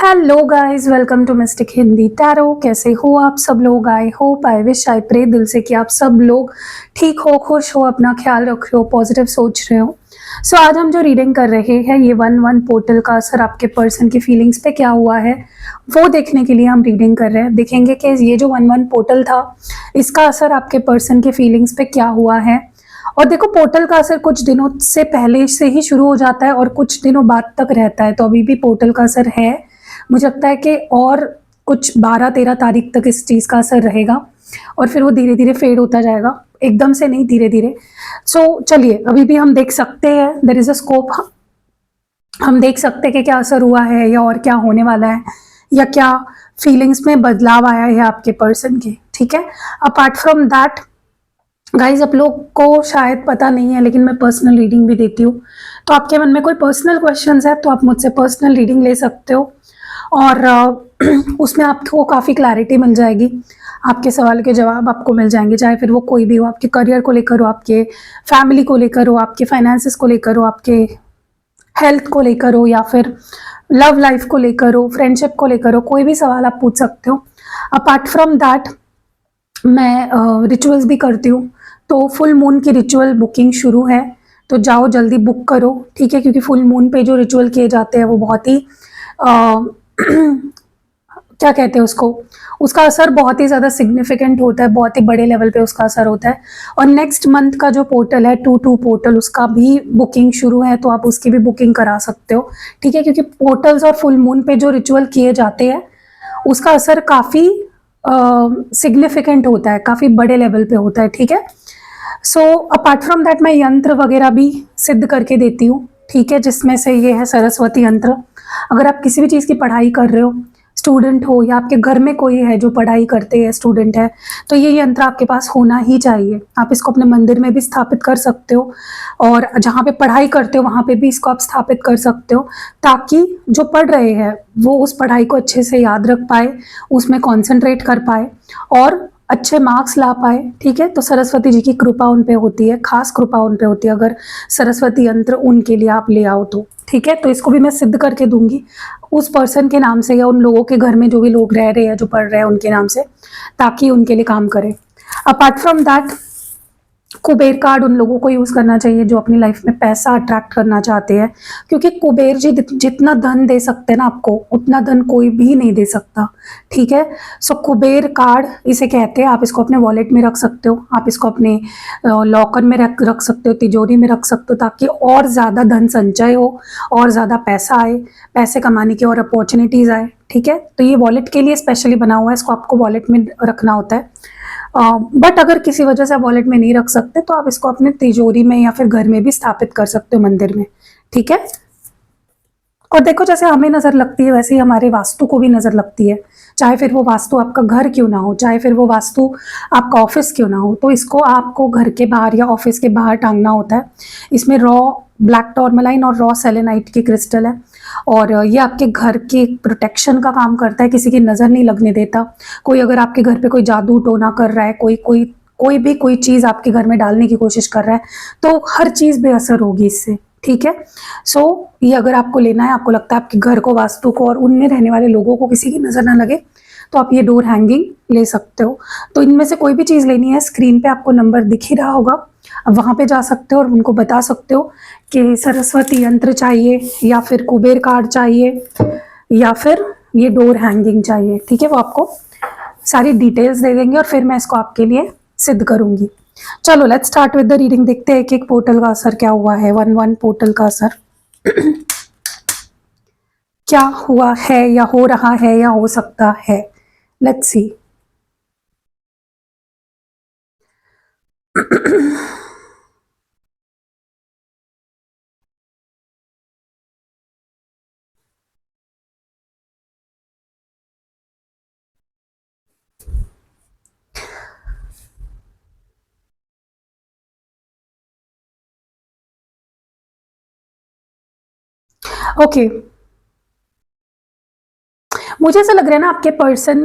Hello guys, welcome to mystic Hindi tarot. कैसे हो आप सब लोग? I hope, I wish, I pray दिल से कि आप सब लोग ठीक हो, खुश हो, अपना ख्याल रख रहे हो, पॉजिटिव सोच रहे हो। सो आज हम जो रीडिंग कर रहे हैं, ये 1-1 पोर्टल का असर आपके पर्सन की फीलिंग्स पे क्या हुआ है वो देखने के लिए हम रीडिंग कर रहे हैं। देखेंगे कि ये जो 1-1 पोर्टल था, इसका असर आपके पर्सन के फीलिंग्स पे क्या हुआ है। और देखो, पोर्टल का असर कुछ दिनों से पहले से ही शुरू हो जाता है और कुछ दिनों बाद तक रहता है, तो अभी भी पोर्टल का असर है। मुझे लगता है कि और कुछ 12-13 तारीख तक इस चीज़ का असर रहेगा और फिर वो धीरे धीरे फेड होता जाएगा, एकदम से नहीं, धीरे धीरे। सो चलिए, अभी भी हम देख सकते हैं, देयर इज अ स्कोप। हम देख सकते हैं कि क्या असर हुआ है या और क्या होने वाला है या क्या फीलिंग्स में बदलाव आया है आपके पर्सन के। ठीक है, अपार्ट फ्रॉम दैट गाइज, आप लोग को शायद पता नहीं है लेकिन मैं पर्सनल रीडिंग भी देती हूँ, तो आपके मन में कोई पर्सनल क्वेश्चंस है तो आप मुझसे पर्सनल रीडिंग ले सकते हो और उसमें आपको काफ़ी क्लैरिटी मिल जाएगी। आपके सवाल के जवाब आपको मिल जाएंगे, चाहे फिर वो कोई भी हो, आपके करियर को लेकर हो, आपके फैमिली को लेकर हो, आपके फाइनेंसिस को लेकर हो, आपके हेल्थ को लेकर हो, या फिर लव लाइफ को लेकर हो, फ्रेंडशिप को लेकर हो, कोई भी सवाल आप पूछ सकते हो। अपार्ट फ्रॉम दैट मैं रिचुअल्स भी करती हूँ, तो फुल मून की रिचुअल बुकिंग शुरू है, तो जाओ जल्दी बुक करो। ठीक है, क्योंकि फुल मून पे जो रिचुअल किए जाते हैं वो बहुत ही क्या कहते हैं उसको, उसका असर बहुत ही ज़्यादा सिग्निफिकेंट होता है, बहुत ही बड़े लेवल पे उसका असर होता है। और नेक्स्ट मंथ का जो पोर्टल है 2-2 पोर्टल, उसका भी बुकिंग शुरू है, तो आप उसकी भी बुकिंग करा सकते हो। ठीक है, क्योंकि पोर्टल्स और फुल मून पे जो रिचुअल किए जाते हैं उसका असर काफ़ी सिग्निफिकेंट होता है, काफ़ी बड़े लेवल पे होता है। ठीक है, सो अपार्ट फ्रॉम दैट मैं यंत्र वगैरह भी सिद्ध करके देती हूँ। ठीक है, जिसमें से ये है सरस्वती यंत्र। अगर आप किसी भी चीज़ की पढ़ाई कर रहे हो, स्टूडेंट हो या आपके घर में कोई है जो पढ़ाई करते हैं, स्टूडेंट है, तो ये यंत्र आपके पास होना ही चाहिए। आप इसको अपने मंदिर में भी स्थापित कर सकते हो और जहाँ पे पढ़ाई करते हो वहाँ पे भी इसको आप स्थापित कर सकते हो, ताकि जो पढ़ रहे हैं वो उस पढ़ाई को अच्छे से याद रख पाए, उसमें कॉन्सेंट्रेट कर पाए और अच्छे मार्क्स ला पाए। ठीक है, तो सरस्वती जी की कृपा उन पे होती है, खास कृपा उन पे होती है अगर सरस्वती यंत्र उनके लिए आप ले आओ तो। ठीक है, तो इसको भी मैं सिद्ध करके दूंगी उस पर्सन के नाम से या उन लोगों के घर में जो भी लोग रह रहे हैं, जो पढ़ रहे हैं, उनके नाम से, ताकि उनके लिए काम करे। Apart from that Kuber card उन लोगों को यूज़ करना चाहिए जो अपनी लाइफ में पैसा अट्रैक्ट करना चाहते हैं, क्योंकि कुबेर जी जितना धन दे सकते हैं ना आपको, उतना धन कोई भी नहीं दे सकता। ठीक है, सो कुबेर कार्ड इसे कहते हैं। आप इसको अपने वॉलेट में रख सकते हो, आप इसको अपने लॉकर में रख सकते हो, तिजोरी में रख सकते हो, ताकि और ज़्यादा धन संचय हो और ज़्यादा पैसा आए, पैसे कमाने की और अपॉर्चुनिटीज़ आए। ठीक है, तो ये वॉलेट के लिए स्पेशली बना हुआ है, इसको आपको वॉलेट में रखना होता है। बट अगर किसी वजह से आप वॉलेट में नहीं रख सकते तो आप इसको अपने तिजोरी में या फिर घर में भी स्थापित कर सकते हो, मंदिर में। ठीक है, और देखो, जैसे हमें नज़र लगती है वैसे ही हमारे वास्तु को भी नज़र लगती है, चाहे फिर वो वास्तु आपका घर क्यों ना हो, चाहे फिर वो वास्तु आपका ऑफिस क्यों ना हो, तो इसको आपको घर के बाहर या ऑफिस के बाहर टांगना होता है। इसमें रॉ ब्लैक टॉर्मलाइन और रॉ सेलेनाइट की क्रिस्टल है और ये आपके घर के प्रोटेक्शन का काम करता है, किसी की नज़र नहीं लगने देता। कोई अगर आपके घर पे कोई जादू टोना कर रहा है, कोई चीज़ आपके घर में डालने की कोशिश कर रहा है, तो हर चीज़ बेअसर होगी इससे। ठीक है, सो ये अगर आपको लेना है, आपको लगता है आपके घर को, वास्तु को और उनमें रहने वाले लोगों को किसी की नज़र ना लगे, तो आप ये डोर हैंगिंग ले सकते हो। तो इनमें से कोई भी चीज़ लेनी है, स्क्रीन पे आपको नंबर दिख ही रहा होगा, अब वहाँ पे जा सकते हो और उनको बता सकते हो कि सरस्वती यंत्र चाहिए या फिर कुबेर कार्ड चाहिए या फिर ये डोर हैंगिंग चाहिए। ठीक है, वो आपको सारी डिटेल्स दे देंगे और फिर मैं इसको आपके लिए सिद्ध करूंगी। चलो let's start with the reading. देखते हैं एक एक पोर्टल का असर क्या हुआ है, 1-1 पोर्टल का असर क्या हुआ है या हो रहा है या हो सकता है। Let's see. ओके, मुझे ऐसा लग रहा है ना, आपके पर्सन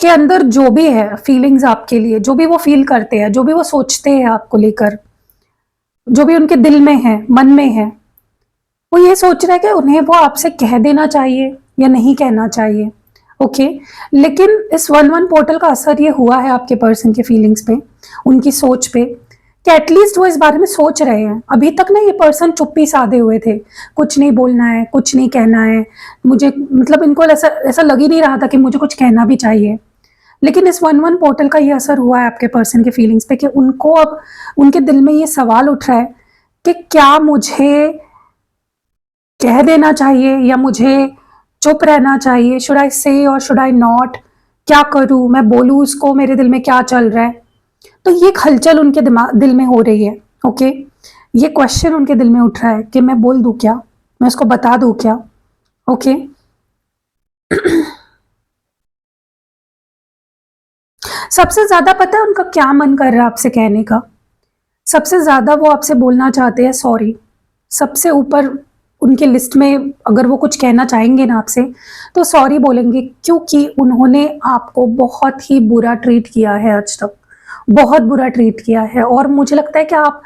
के अंदर जो भी है फीलिंग्स आपके लिए, जो भी वो फील करते हैं, जो भी वो सोचते हैं आपको लेकर, जो भी उनके दिल में है, मन में है, वो ये सोच रहा है कि उन्हें वो आपसे कह देना चाहिए या नहीं कहना चाहिए। ओके, लेकिन इस 1-1 पोर्टल का असर ये हुआ है आपके पर्सन के फीलिंग्स पे, उनकी सोच पे, कि एटलीस्ट वो इस बारे में सोच रहे हैं। अभी तक ना ये पर्सन चुप्पी साधे हुए थे, कुछ नहीं बोलना है, कुछ नहीं कहना है मुझे, मतलब इनको ऐसा ऐसा लग ही नहीं रहा था कि मुझे कुछ कहना भी चाहिए। लेकिन इस 1-1 पोर्टल का ये असर हुआ है आपके पर्सन के फीलिंग्स पे कि उनको अब उनके दिल में ये सवाल उठ रहा है कि क्या मुझे कह देना चाहिए या मुझे चुप रहना चाहिए, शुड आई से और शुड आई नॉट, क्या करूं, मैं बोलूं उसको, मेरे दिल में क्या चल रहा है। तो ये हलचल उनके दिल में हो रही है। ओके, ये क्वेश्चन उनके दिल में उठ रहा है कि मैं बोल दूं क्या, मैं उसको बता दूं क्या। ओके सबसे ज्यादा पता है उनका क्या मन कर रहा है आपसे कहने का? सबसे ज्यादा वो आपसे बोलना चाहते हैं सॉरी। सबसे ऊपर उनके लिस्ट में अगर वो कुछ कहना चाहेंगे ना आपसे तो सॉरी बोलेंगे, क्योंकि उन्होंने आपको बहुत ही बुरा ट्रीट किया है आज तक, बहुत बुरा ट्रीट किया है। और मुझे लगता है कि आप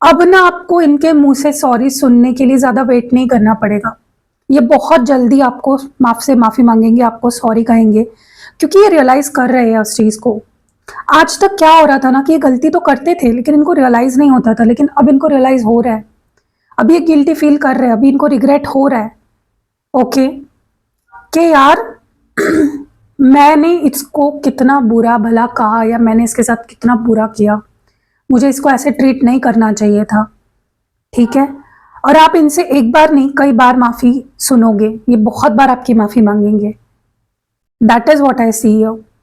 अब ना आपको इनके मुंह से सॉरी सुनने के लिए ज्यादा वेट नहीं करना पड़ेगा। ये बहुत जल्दी आपको से माफी मांगेंगे, आपको सॉरी कहेंगे, क्योंकि ये रियलाइज कर रहे हैं उस चीज को। आज तक क्या हो रहा था ना कि ये गलती तो करते थे लेकिन इनको रियलाइज नहीं होता था, लेकिन अब इनको रियलाइज हो रहा है, अभी ये गिल्टी फील कर रहे हैं, अभी इनको रिग्रेट हो रहा है। ओके, कि यार मैंने इसको कितना बुरा भला कहा या मैंने इसके साथ कितना बुरा किया, मुझे इसको ऐसे ट्रीट नहीं करना चाहिए था। ठीक है, और आप इनसे एक बार नहीं कई बार माफी सुनोगे, ये बहुत बार आपकी माफी मांगेंगे। दैट इज वॉट आई सी।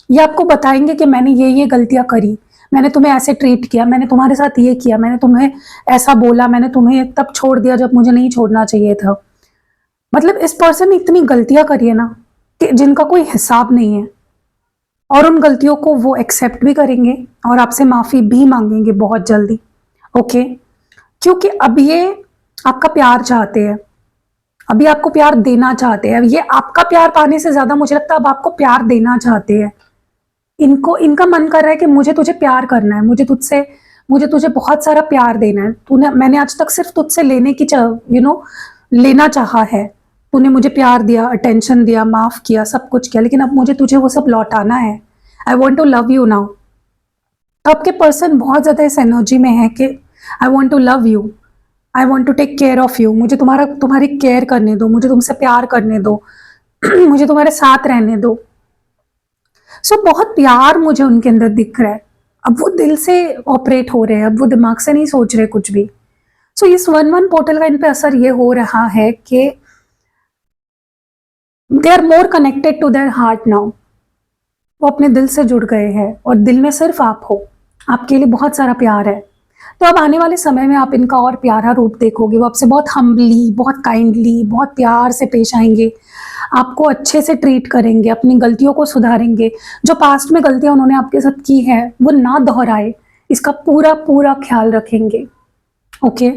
ये आपको बताएंगे कि मैंने ये गलतियां करी, मैंने तुम्हें ऐसे ट्रीट किया, मैंने तुम्हारे साथ ये किया, मैंने तुम्हें ऐसा बोला, मैंने तुम्हें तब छोड़ दिया जब मुझे नहीं छोड़ना चाहिए था। मतलब इस पर्सन ने इतनी गलतियां करी है ना कि जिनका कोई हिसाब नहीं है, और उन गलतियों को वो एक्सेप्ट भी करेंगे और आपसे माफी भी मांगेंगे बहुत जल्दी। ओके, क्योंकि अब ये आपका प्यार चाहते हैं, अभी आपको प्यार देना चाहते हैं। ये आपका प्यार पाने से ज्यादा मुझे लगता है अब आपको प्यार देना चाहते हैं। इनको इनका मन कर रहा है कि मुझे तुझे प्यार करना है, मुझे तुझे बहुत सारा प्यार देना है। तूने मैंने आज तक सिर्फ तुझसे लेने की लेना चाहा है। तूने मुझे प्यार दिया, अटेंशन दिया, माफ किया, सब कुछ किया, लेकिन अब मुझे तुझे वो सब लौटाना है। I want to love you now. आपके पर्सन बहुत ज्यादा इस एनर्जी में है कि I want to love you, I want to take care of you, मुझे तुम्हारी केयर करने दो, मुझे तुमसे प्यार करने दो मुझे तुम्हारे साथ रहने दो। सो बहुत प्यार मुझे उनके अंदर दिख रहा है। अब वो दिल से ऑपरेट हो रहे हैं, अब वो दिमाग से नहीं सोच रहे कुछ भी। सो इस 1-1 पोर्टल का इन पे असर ये हो रहा है कि they are more connected to their heart now. वो अपने दिल से जुड़ गए हैं और दिल में सिर्फ आप हो, आपके लिए बहुत सारा प्यार है। तो अब आने वाले समय में आप इनका और प्यारा रूप देखोगे। वो आपसे बहुत हम्बली, बहुत काइंडली, बहुत प्यार से पेश आएंगे, आपको अच्छे से ट्रीट करेंगे, अपनी गलतियों को सुधारेंगे। जो पास्ट में गलतियां उन्होंने आपके साथ की है वो ना दोहराए, इसका पूरा पूरा ख्याल रखेंगे। ओके,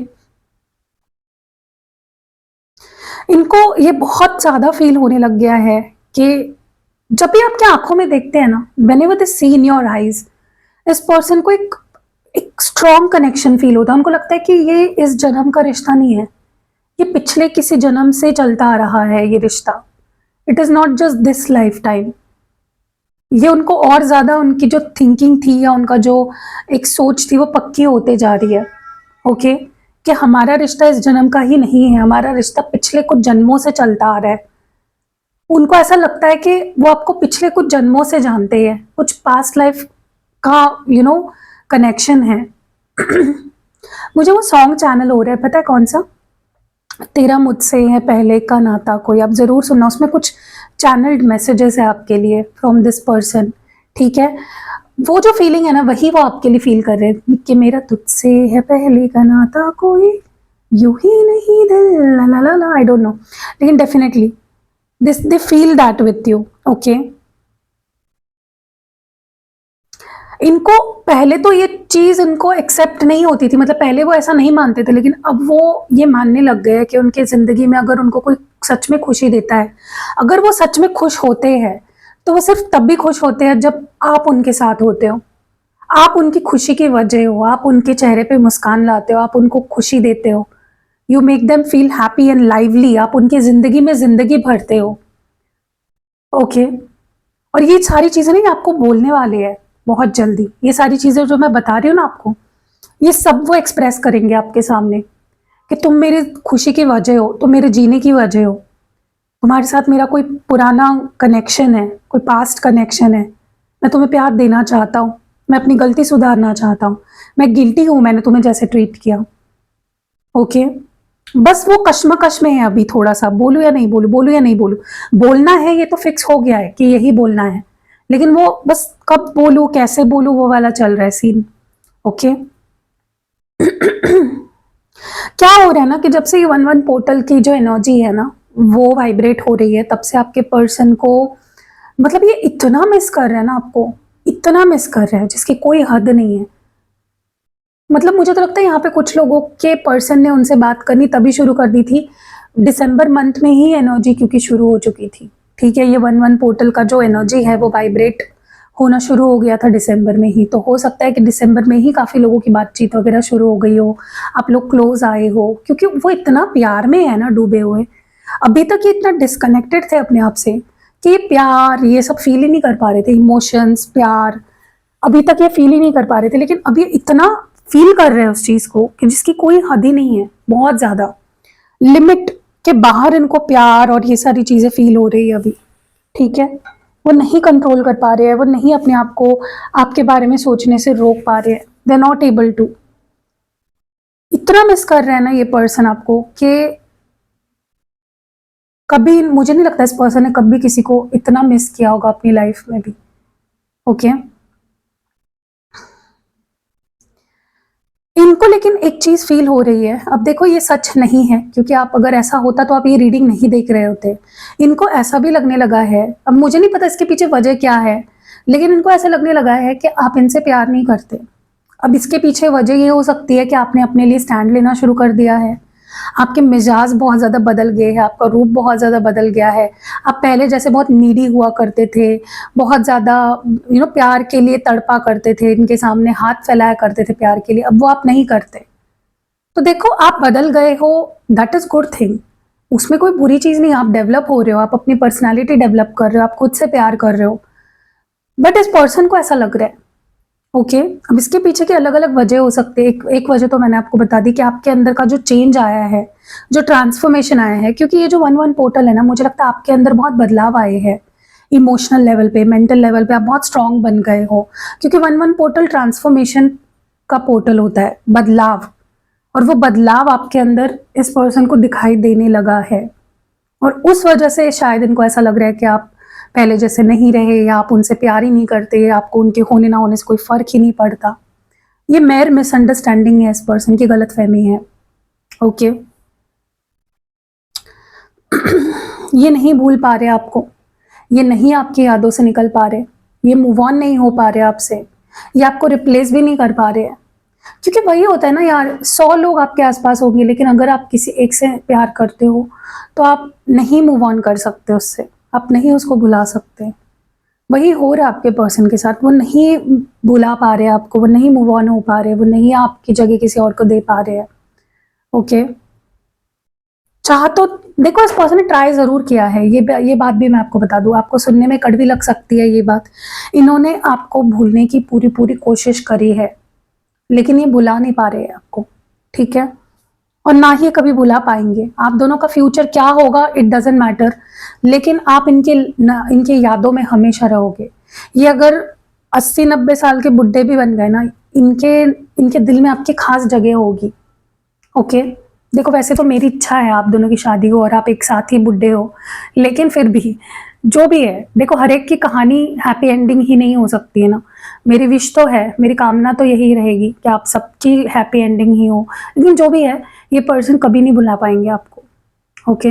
इनको ये बहुत ज्यादा फील होने लग गया है कि जब भी आपके आंखों में देखते हैं ना, whenever they see in your eyes, इस पर्सन को एक स्ट्रॉन्ग कनेक्शन फील होता है। उनको लगता है कि ये इस जन्म का रिश्ता नहीं है, ये पिछले किसी जन्म से चलता आ रहा है ये रिश्ता। It is not just this life time. ये उनको और ज्यादा उनकी जो थिंकिंग थी या उनका जो एक सोच थी वो पक्की होते जा रही है। ओके, कि हमारा रिश्ता इस जन्म का ही नहीं है, हमारा रिश्ता पिछले कुछ जन्मों से चलता आ रहा है। उनको ऐसा लगता है कि वो आपको पिछले कुछ जन्मों से जानते हैं, कुछ पास्ट लाइफ का कनेक्शन है। मुझे वो सॉन्ग चैनल हो रहा है, पता है कौन सा? तेरा मुझसे है पहले का नाता कोई, आप जरूर सुनना। उसमें कुछ चैनल्ड मैसेजेस है आपके लिए फ्रॉम दिस पर्सन। ठीक है, वो जो फीलिंग है ना वही वो आपके लिए फील कर रहे हैं कि मेरा तुझसे है पहले का नाता कोई, यूं ही नहीं दिल ला ला ला, आई डोंट नो, लेकिन definitely they feel that with you. Okay, इनको पहले तो ये चीज इनको एक्सेप्ट नहीं होती थी, मतलब पहले वो ऐसा नहीं मानते थे, लेकिन अब वो ये मानने लग गए कि उनके जिंदगी में अगर उनको कोई सच में खुशी देता है, अगर वो सच में खुश होते हैं तो वो सिर्फ तब भी खुश होते हैं जब आप उनके साथ होते हो, आप उनकी खुशी की वजह हो, आप उनके चेहरे पे मुस्कान लाते हो, आप उनको खुशी देते हो। You make them feel happy and lively, आप उनकी जिंदगी में जिंदगी भरते हो। ओके, और ये सारी चीजें नहीं आपको बोलने वाले हैं बहुत जल्दी, ये सारी चीजें जो मैं बता रही हूँ ना आपको, ये सब वो एक्सप्रेस करेंगे आपके सामने कि तुम मेरी खुशी की वजह हो, तुम मेरे जीने की वजह हो, तुम्हारे साथ मेरा कोई पुराना कनेक्शन है, कोई पास्ट कनेक्शन है, मैं तुम्हें प्यार देना चाहता हूँ, मैं अपनी गलती सुधारना चाहता हूँ, मैं गिल्टी हूँ मैंने तुम्हें जैसे ट्रीट किया। ओके, बस वो कश्मकश में है अभी थोड़ा सा, बोलूँ या नहीं बोलूँ, बोलूँ या नहीं बोलूँ। बोलना है ये तो फिक्स हो गया है कि यही बोलना है, लेकिन वो बस कब बोलूँ कैसे बोलूँ वो वाला चल रहा है सीन। ओके क्या हो रहा है ना कि जब से ये 1-1 पोर्टल की जो एनर्जी है ना वो वाइब्रेट हो रही है, तब से आपके पर्सन को मतलब ये इतना मिस कर रहे हैं ना, आपको इतना मिस कर रहे हैं जिसकी कोई हद नहीं है। मतलब मुझे तो लगता है यहाँ पे कुछ लोगों के पर्सन ने उनसे बात करनी तभी शुरू कर दी थी दिसंबर मंथ में ही, एनर्जी क्योंकि शुरू हो चुकी थी। ठीक है, ये 1-1 पोर्टल का जो एनर्जी है वो वाइब्रेट होना शुरू हो गया था दिसंबर में ही, तो हो सकता है कि दिसंबर में ही काफ़ी लोगों की बातचीत वगैरह शुरू हो गई हो, आप लोग क्लोज आए हो, क्योंकि वो इतना प्यार में है ना डूबे हुए। अभी तक ये इतना डिस्कनेक्टेड थे अपने आप से कि ये प्यार ये सब फील ही नहीं कर पा रहे थे, इमोशंस प्यार अभी तक ये फील ही नहीं कर पा रहे थे, लेकिन अभी इतना फील कर रहे हैं उस चीज को कि जिसकी कोई हद ही नहीं है, बहुत ज्यादा लिमिट के बाहर इनको प्यार और ये सारी चीजें फील हो रही है अभी। ठीक है, वो नहीं कंट्रोल कर पा रहे हैं, वो नहीं अपने आप को आपके बारे में सोचने से रोक पा रहे हैं, they are not able to. इतना मिस कर रहे हैं ना ये पर्सन आपको कि कभी मुझे नहीं लगता इस पर्सन ने कभी किसी को इतना मिस किया होगा अपनी लाइफ में भी। ओके, इनको लेकिन एक चीज फील हो रही है, अब देखो ये सच नहीं है क्योंकि आप अगर ऐसा होता तो आप ये रीडिंग नहीं देख रहे होते। इनको ऐसा भी लगने लगा है, अब मुझे नहीं पता इसके पीछे वजह क्या है, लेकिन इनको ऐसा लगने लगा है कि आप इनसे प्यार नहीं करते। अब इसके पीछे वजह ये हो सकती है कि आपने अपने लिए स्टैंड लेना शुरू कर दिया है, आपके मिजाज बहुत ज़्यादा बदल गए हैं, आपका रूप बहुत ज़्यादा बदल गया है। आप पहले जैसे बहुत नीडी हुआ करते थे, बहुत ज़्यादा प्यार के लिए तड़पा करते थे, इनके सामने हाथ फैलाया करते थे प्यार के लिए, अब वो आप नहीं करते। तो देखो आप बदल गए हो, दैट इज़ गुड थिंग, उसमें कोई बुरी चीज़ नहीं, आप डेवलप हो रहे हो, आप अपनी पर्सनैलिटी डेवलप कर रहे हो, आप खुद से प्यार कर रहे हो, बट इस पर्सन को ऐसा लग रहा है। ओके, अब इसके पीछे की अलग अलग वजह हो सकती है। एक वजह तो मैंने आपको बता दी कि आपके अंदर का जो चेंज आया है, जो ट्रांसफॉर्मेशन आया है, क्योंकि ये जो 1-1 पोर्टल है ना, मुझे लगता है आपके अंदर बहुत बदलाव आए हैं, इमोशनल लेवल पे, मेंटल लेवल पे आप बहुत स्ट्रांग बन गए हो, क्योंकि 1-1 पोर्टल ट्रांसफॉर्मेशन का पोर्टल होता है, बदलाव, और वो बदलाव आपके अंदर इस पर्सन को दिखाई देने लगा है, और उस वजह से शायद इनको ऐसा लग रहा है कि आप पहले जैसे नहीं रहे, या आप उनसे प्यार ही नहीं करते, आपको उनके होने ना होने से कोई फर्क ही नहीं पड़ता। ये मेयर मिसअंडरस्टैंडिंग है, इस पर्सन की गलतफहमी है। ओके ये नहीं भूल पा रहे आपको, ये नहीं आपकी यादों से निकल पा रहे, ये मूव ऑन नहीं हो पा रहे आपसे, ये आपको रिप्लेस भी नहीं कर पा रहे हैं, क्योंकि वही होता है ना यार, 100 लोग आपके आसपास होंगे, लेकिन अगर आप किसी एक से प्यार करते हो तो आप नहीं मूव ऑन कर सकते उससे, आप नहीं उसको भुला सकते। वही हो रहा है आपके पर्सन के साथ, वो नहीं भुला पा रहे आपको, वो नहीं मूव ऑन हो पा रहे, वो नहीं आपकी जगह किसी और को दे पा रहे हैं। ओके, चाह तो देखो इस पर्सन ने ट्राई जरूर किया है, ये बात भी मैं आपको बता दूं, आपको सुनने में कड़वी लग सकती है ये बात, इन्होंने आपको भूलने की पूरी पूरी कोशिश करी है, लेकिन ये भुला नहीं पा रहे हैं आपको। ठीक है, और ना ही कभी भुला पाएंगे। आप दोनों का फ्यूचर क्या होगा इट डजेंट मैटर, लेकिन आप इनके यादों में हमेशा रहोगे। ये अगर 80-90 साल के बुढ़े भी बन गए ना, इनके दिल में आपकी खास जगह होगी। ओके, देखो वैसे तो मेरी इच्छा है आप दोनों की शादी हो और आप एक साथ ही बुढ़े हो, लेकिन फिर भी जो भी है, देखो हर एक की कहानी हैप्पी एंडिंग ही नहीं हो सकती है ना। मेरी विश तो है, मेरी कामना तो यही रहेगी कि आप सबकी हैप्पी एंडिंग ही हो, लेकिन जो भी है ये पर्सन कभी नहीं भुला पाएंगे आपको। ओके,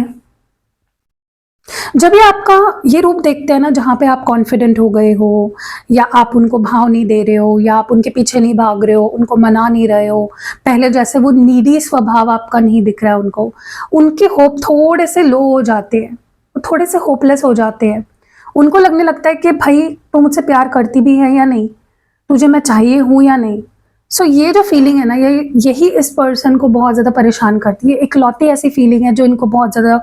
जब ये आपका ये रूप देखते हैं ना, जहाँ पे आप कॉन्फिडेंट हो गए हो, या आप उनको भाव नहीं दे रहे हो, या आप उनके पीछे नहीं भाग रहे हो, उनको मना नहीं रहे हो, पहले जैसे वो नीडी स्वभाव आपका नहीं दिख रहा है उनको, उनके होप थोड़े से लो हो जाते हैं, थोड़े से होपलेस हो जाते हैं। उनको लगने लगता है कि भाई तू मुझसे प्यार करती भी है या नहीं, तुझे मैं चाहिए हूँ या नहीं, सो ये जो फीलिंग है ना, यही इस पर्सन को बहुत ज़्यादा परेशान करती है। इकलौती ऐसी फीलिंग है जो इनको बहुत ज़्यादा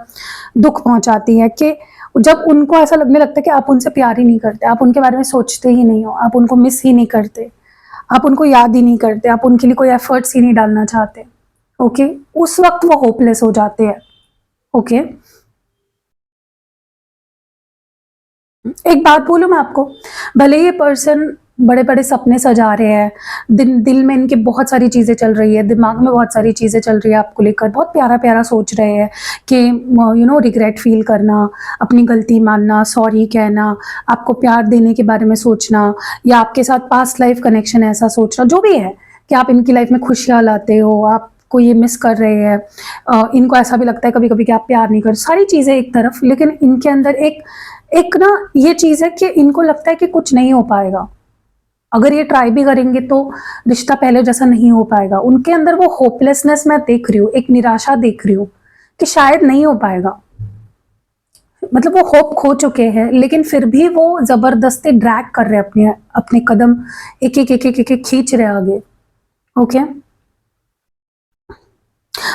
दुख पहुंचाती है कि जब उनको ऐसा लगने लगता है कि आप उनसे प्यार ही नहीं करते, आप उनके बारे में सोचते ही नहीं हो, आप उनको मिस ही नहीं करते, आप उनको याद ही नहीं करते, आप उनके लिए कोई एफर्ट्स ही नहीं डालना चाहते। ओके, उस वक्त वो होपलेस हो जाते हैं। ओके, एक बात बोलूं मैं आपको, भले ये पर्सन बड़े बड़े सपने सजा रहे हैं, दिल में इनके बहुत सारी चीज़ें चल रही है, दिमाग में बहुत सारी चीज़ें चल रही है आपको लेकर, बहुत प्यारा प्यारा सोच रहे हैं कि रिग्रेट फील करना, अपनी गलती मानना, सॉरी कहना, आपको प्यार देने के बारे में सोचना, या आपके साथ पास्ट लाइफ कनेक्शन ऐसा सोचना, जो भी है कि आप इनकी लाइफ में खुशियाँ लाते हो, आप को ये मिस कर रहे हैं, इनको ऐसा भी लगता है कभी कभी कि आप प्यार नहीं कर, सारी चीज़ें एक तरफ, लेकिन इनके अंदर एक एक ना ये चीज़ है कि इनको लगता है कि कुछ नहीं हो पाएगा, अगर ये ट्राई भी करेंगे तो रिश्ता पहले जैसा नहीं हो पाएगा। उनके अंदर वो होपलेसनेस मैं देख रही हूँ, एक निराशा देख रही हूँ कि शायद नहीं हो पाएगा, मतलब वो होप खो चुके हैं, लेकिन फिर भी वो जबरदस्ती ड्रैग कर रहे हैं अपने अपने कदम, एक एक एक एक एक, एक खींच रहे आगे। ओके,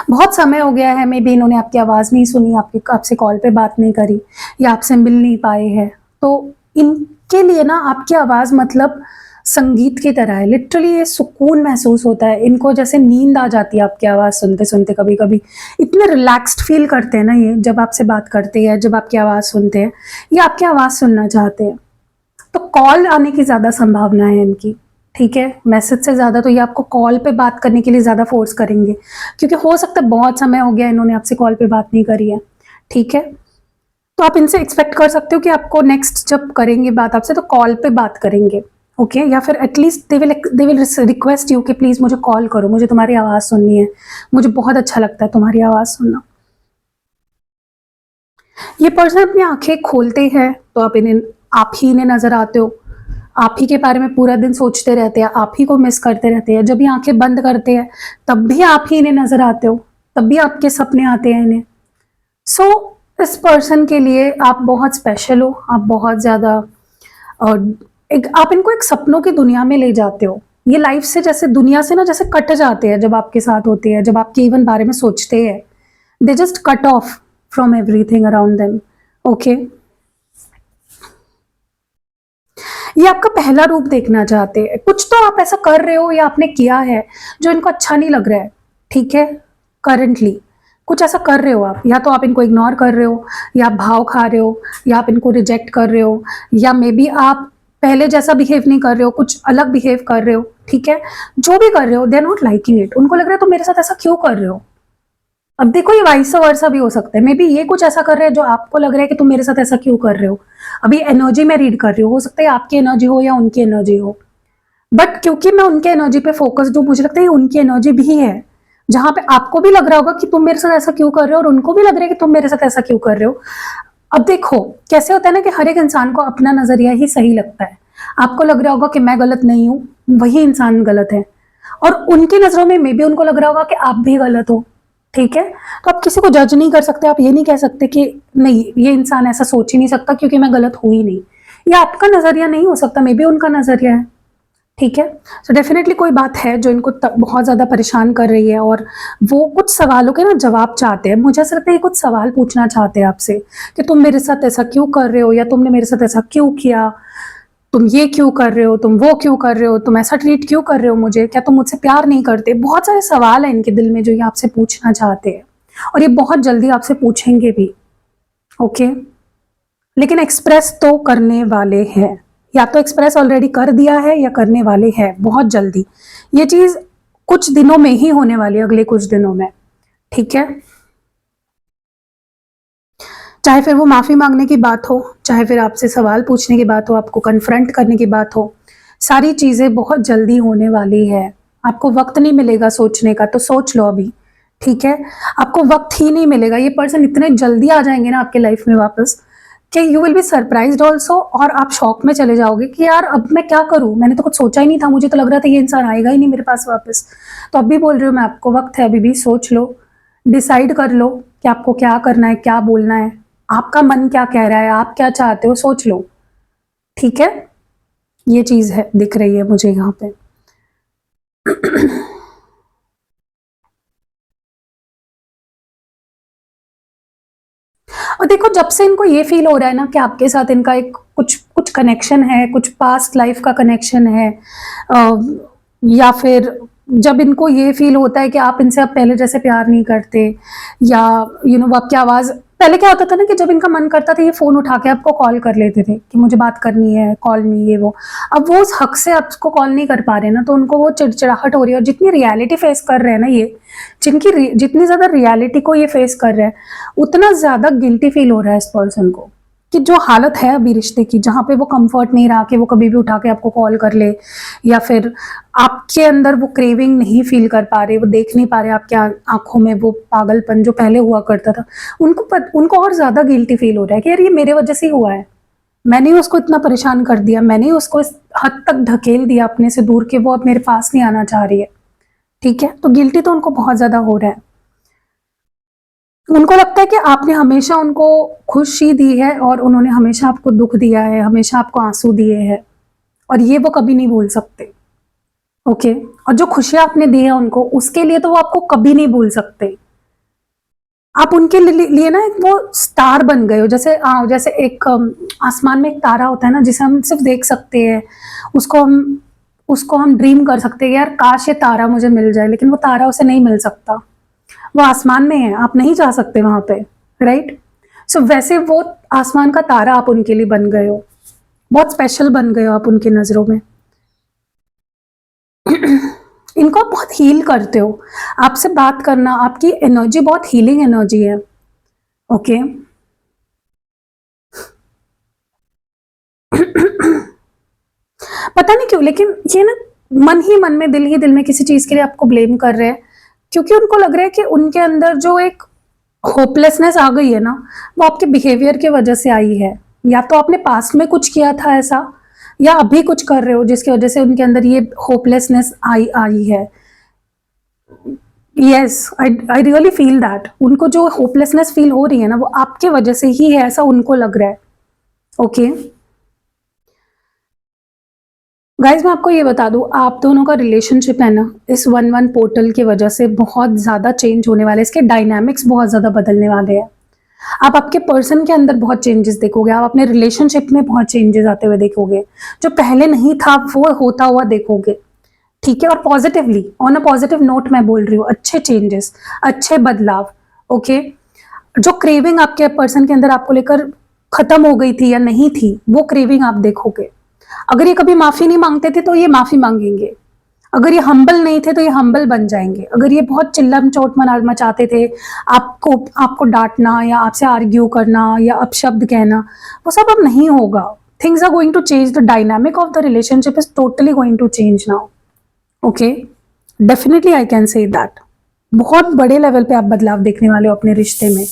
बहुत समय हो गया है, मे बी इन्होंने आपकी आवाज़ नहीं सुनी, आपसे कॉल पे बात नहीं करी, या आपसे मिल नहीं पाए हैं, तो इनके लिए ना आपकी आवाज़ मतलब संगीत की तरह है। लिटरली ये सुकून महसूस होता है इनको, जैसे नींद आ जाती है आपकी आवाज़ सुनते सुनते। कभी कभी इतने रिलैक्स्ड फील करते हैं ना ये, जब आपसे बात करते हैं, जब आपकी आवाज़ सुनते हैं, या आपकी आवाज़ सुनना चाहते हैं। तो कॉल आने की ज़्यादा संभावना है इनकी, ठीक है, मैसेज से ज़्यादा तो ये आपको कॉल पे बात करने के लिए ज़्यादा फोर्स करेंगे, क्योंकि हो सकता है बहुत समय हो गया इन्होंने आपसे कॉल पे बात नहीं करी है, ठीक है। तो आप इनसे एक्सपेक्ट कर सकते हो कि आपको नेक्स्ट जब करेंगे बात आपसे तो कॉल पे बात करेंगे, ओके, या फिर at least they will request you कि प्लीज़ मुझे कॉल करो, मुझे तुम्हारी आवाज़ सुननी है, मुझे बहुत अच्छा लगता है तुम्हारी आवाज़ सुनना। ये पर्सन अपनी आंखें खोलते हैं तो आप ही इन्हें नज़र आते हो, आप ही के बारे में पूरा दिन सोचते रहते हैं, आप ही को मिस करते रहते हैं। जब ये आंखें बंद करते हैं तब भी आप ही इन्हें नजर आते हो, तब भी आपके सपने आते हैं इन्हें। सो इस पर्सन के लिए आप बहुत स्पेशल हो, आप बहुत ज़्यादा आप इनको एक सपनों की दुनिया में ले जाते हो। ये लाइफ से जैसे दुनिया से ना जैसे कट जाते हैं जब आपके साथ होते हैं, जब आपके इवन बारे में सोचते हैं, they just cut off from everything around them. Okay, ये आपका पहला रूप देखना चाहते हैं। कुछ तो आप ऐसा कर रहे हो या आपने किया है जो इनको अच्छा नहीं लग रहा है, ठीक है, करंटली कुछ ऐसा कर रहे हो आप, या तो आप इनको इग्नोर कर रहे हो, या आप भाव खा रहे हो, या आप इनको रिजेक्ट कर रहे हो, या मे बी आप पहले जैसा बिहेव नहीं कर रहे हो, कुछ अलग बिहेव कर रहे हो, ठीक है, जो भी कर रहे हो they are not liking it. उनको लग रहा है तुम मेरे साथ ऐसा क्यों कर रहे हो। अब देखो ये वाइस वर्सा भी हो सकता है, मे बी ये कुछ ऐसा कर रहे हैं जो आपको लग रहा है कि तुम मेरे साथ ऐसा क्यों कर रहे हो। अभी एनर्जी में रीड कर रही हो सकता है आपकी एनर्जी हो या उनकी एनर्जी हो, बट क्योंकि मैं उनके एनर्जी पे फोकस्ड हूँ, मुझे लगता है उनकी एनर्जी भी है, जहां पे आपको भी लग रहा होगा कि तुम मेरे साथ ऐसा क्यों कर रहे हो, और उनको भी लग रहा है कि तुम मेरे साथ ऐसा क्यों कर रहे हो। अब देखो कैसे होता है ना कि हर एक इंसान को अपना नजरिया ही सही लगता है। आपको लग रहा होगा कि मैं गलत नहीं हूं, वही इंसान गलत है, और उनकी नजरों में मे बी उनको लग रहा होगा कि आप भी गलत हो, ठीक है। तो आप किसी को जज नहीं कर सकते, आप ये नहीं कह सकते कि नहीं ये इंसान ऐसा सोच ही नहीं सकता क्योंकि मैं गलत हूं ही नहीं। ये आपका नजरिया नहीं हो सकता, मे बी उनका नजरिया है, ठीक है। सो डेफिनेटली कोई बात है जो इनको बहुत ज़्यादा परेशान कर रही है, और वो कुछ सवालों के ना जवाब चाहते हैं। मुझे ऐसा लगता है ये कुछ सवाल पूछना चाहते हैं आपसे कि तुम मेरे साथ ऐसा क्यों कर रहे हो, या तुमने मेरे साथ ऐसा क्यों किया, तुम ये क्यों कर रहे हो, तुम वो क्यों कर रहे हो, तुम ऐसा ट्रीट क्यों कर रहे हो मुझे, क्या तुम मुझसे प्यार नहीं करते। बहुत सारे सवाल हैं इनके दिल में जो ये आपसे पूछना चाहते हैं, और ये बहुत जल्दी आपसे पूछेंगे भी, ओके। लेकिन एक्सप्रेस तो करने वाले हैं, या तो एक्सप्रेस ऑलरेडी कर दिया है या करने वाले हैं बहुत जल्दी। ये चीज कुछ दिनों में ही होने वाली है, अगले कुछ दिनों में, ठीक है। चाहे फिर वो माफी मांगने की बात हो, चाहे फिर आपसे सवाल पूछने की बात हो, आपको कन्फ्रंट करने की बात हो, सारी चीजें बहुत जल्दी होने वाली है। आपको वक्त नहीं मिलेगा सोचने का, तो सोच लो अभी, ठीक है। आपको वक्त ही नहीं मिलेगा, ये पर्सन इतने जल्दी आ जाएंगे ना आपके लाइफ में वापस कि you will be surprised also, और आप शॉक में चले जाओगे कि यार अब मैं क्या करूं, मैंने तो कुछ सोचा ही नहीं था, मुझे तो लग रहा था ये इंसान आएगा ही नहीं मेरे पास वापस। तो अब भी बोल रही हूँ मैं, आपको वक्त है, अभी भी सोच लो, डिसाइड कर लो कि आपको क्या करना है, क्या बोलना है, आपका मन क्या कह रहा है, आप क्या चाहते हो, सोच लो, ठीक है। ये चीज है दिख रही है मुझे यहाँ पे। और देखो, जब से इनको ये फील हो रहा है ना कि आपके साथ इनका एक कुछ कुछ कनेक्शन है, कुछ पास्ट लाइफ का कनेक्शन है, या फिर जब इनको ये फील होता है कि आप इनसे अब पहले जैसे प्यार नहीं करते, या वो आपकी आवाज़, पहले क्या होता था ना कि जब इनका मन करता था ये फ़ोन उठा के आपको कॉल कर लेते थे कि मुझे बात करनी है, कॉल मी, ये वो। अब वो उस हक से आपको कॉल नहीं कर पा रहे ना, तो उनको वो चिड़चिड़ाहट हो रही है। और जितनी रियलिटी फेस कर रहे हैं ना ये, जितनी ज़्यादा रियलिटी को ये फेस कर रहे हैं, उतना ज़्यादा गिल्टी फील हो रहा है इस पर्सन को, कि जो हालत है अभी रिश्ते की, जहाँ पे वो कंफर्ट नहीं रहा कि वो कभी भी उठा के आपको कॉल कर ले, या फिर आपके अंदर वो क्रेविंग नहीं फील कर पा रहे, वो देख नहीं पा रहे आपके आंखों में वो पागलपन जो पहले हुआ करता था। उनको और ज़्यादा गिल्टी फील हो रहा है कि यार ये मेरे वजह से ही हुआ है, मैंने ही उसको इतना परेशान कर दिया, मैंने ही उसको इस हद तक ढकेल दिया अपने से दूर कि वो अब मेरे पास नहीं आना चाह रही है। ठीक है, तो गिल्टी तो उनको बहुत ज़्यादा हो रहा है। उनको लगता है कि आपने हमेशा उनको खुशी दी है और उन्होंने हमेशा आपको दुख दिया है, हमेशा आपको आंसू दिए हैं, और ये वो कभी नहीं भूल सकते। ओके, और जो खुशियां आपने दी है उनको, उसके लिए तो वो आपको कभी नहीं भूल सकते। आप उनके लिए ना एक वो स्टार बन गए हो, जैसे एक आसमान में एक तारा होता है ना, जिसे हम सिर्फ देख सकते हैं, उसको हम ड्रीम कर सकते हैं यार काश ये तारा मुझे मिल जाए, लेकिन वो तारा उसे नहीं मिल सकता, वो आसमान में है, आप नहीं जा सकते वहां पे, राइट। सो वैसे वो आसमान का तारा आप उनके लिए बन गए हो, बहुत स्पेशल बन गए हो आप उनकी नजरों में। इनको आप बहुत हील करते हो, आपसे बात करना, आपकी एनर्जी बहुत हीलिंग एनर्जी है। ओके, पता नहीं क्यों, लेकिन ये ना मन ही मन में, दिल ही दिल में किसी चीज के लिए आपको ब्लेम कर रहे हैं, क्योंकि उनको लग रहा है कि उनके अंदर जो एक होपलेसनेस आ गई है ना, वो आपके बिहेवियर की वजह से आई है। या तो आपने पास्ट में कुछ किया था ऐसा, या अभी कुछ कर रहे हो जिसकी वजह से उनके अंदर ये होपलेसनेस आई है। Yes, I really feel that उनको जो होपलेसनेस फील हो रही है ना, वो आपके वजह से ही है, ऐसा उनको लग रहा है। ओके गाइज, मैं आपको ये बता दूं, आप दोनों का रिलेशनशिप है ना, इस 1-1 पोर्टल की वजह से बहुत ज़्यादा चेंज होने वाले हैं, इसके डायनामिक्स बहुत ज़्यादा बदलने वाले हैं। आप आपके पर्सन के अंदर बहुत चेंजेस देखोगे, आप अपने रिलेशनशिप में बहुत चेंजेस आते हुए देखोगे, जो पहले नहीं था वो होता हुआ देखोगे। ठीक है, और positively, on a positive note मैं बोल रही हूँ, अच्छे चेंजेस, अच्छे बदलाव। ओके, जो क्रेविंग आपके पर्सन के अंदर आपको लेकर खत्म हो गई थी या नहीं थी, वो क्रेविंग आप देखोगे। अगर ये कभी माफी नहीं मांगते थे तो ये माफी मांगेंगे, अगर ये हम्बल नहीं थे तो ये हम्बल बन जाएंगे, अगर ये बहुत चिल्लम चोट मचाते थे, आपको डांटना या आपसे आर्ग्यू करना या अपशब्द कहना, वो सब अब नहीं होगा। Things are going to change, the dynamic of the relationship is totally going to change now. Okay, definitely I can say that. बहुत बड़े लेवल पे आप बदलाव देखने वाले हो अपने रिश्ते में,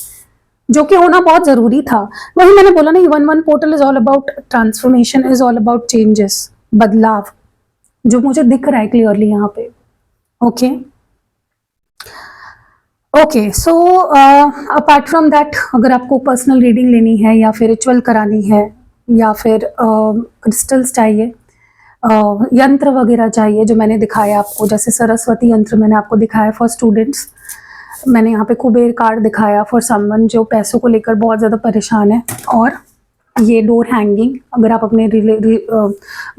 जो कि होना बहुत जरूरी था। वही मैंने बोला ना, 1-1 portal is all about transformation, is all about changes, बदलाव, जो मुझे दिख रहा है क्लियरली यहाँ पे। Okay okay, so apart from that, अगर आपको पर्सनल रीडिंग लेनी है या फिर रिचुअल करानी है, या फिर क्रिस्टल्स चाहिए, यंत्र वगैरह चाहिए जो मैंने दिखाया आपको, जैसे सरस्वती यंत्र मैंने आपको दिखाया फॉर स्टूडेंट्स, मैंने यहाँ पे कुबेर कार्ड दिखाया फॉर समवन जो पैसों को लेकर बहुत ज़्यादा परेशान है, और ये डोर हैंगिंग अगर आप अपने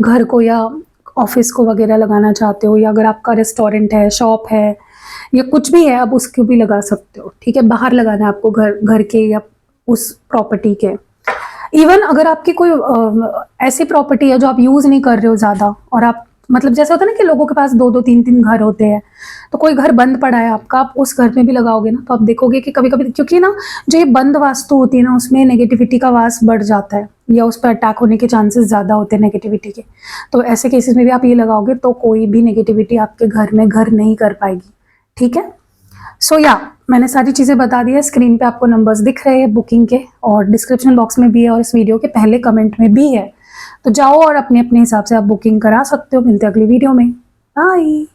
घर को या ऑफिस को वगैरह लगाना चाहते हो, या अगर आपका रेस्टोरेंट है, शॉप है, या कुछ भी है, आप उसको भी लगा सकते हो। ठीक है, बाहर लगाना है आपको, घर के या उस प्रॉपर्टी के। इवन अगर आपकी कोई ऐसी प्रॉपर्टी है जो आप यूज नहीं कर रहे हो ज्यादा, और आप मतलब जैसे होता है ना कि लोगों के पास 2-2 3-3 घर होते हैं, तो कोई घर बंद पड़ा है आपका, आप उस घर में भी लगाओगे ना, तो आप देखोगे कि कभी कभी, क्योंकि ना जो ये बंद वास्तु होती है ना, उसमें नेगेटिविटी का वास बढ़ जाता है, या उस पर अटैक होने के चांसेस ज़्यादा होते हैं नेगेटिविटी के। तो ऐसे केसेस में भी आप ये लगाओगे तो कोई भी नेगेटिविटी आपके घर में घर नहीं कर पाएगी। ठीक है, सो या मैंने सारी चीज़ें बता दी है, स्क्रीन पे आपको नंबर्स दिख रहे हैं बुकिंग के, और डिस्क्रिप्शन बॉक्स में भी है, और इस वीडियो के पहले कमेंट में भी है, तो जाओ और अपने अपने हिसाब से आप बुकिंग करा सकते हो। मिलते हैं अगली वीडियो में, बाय।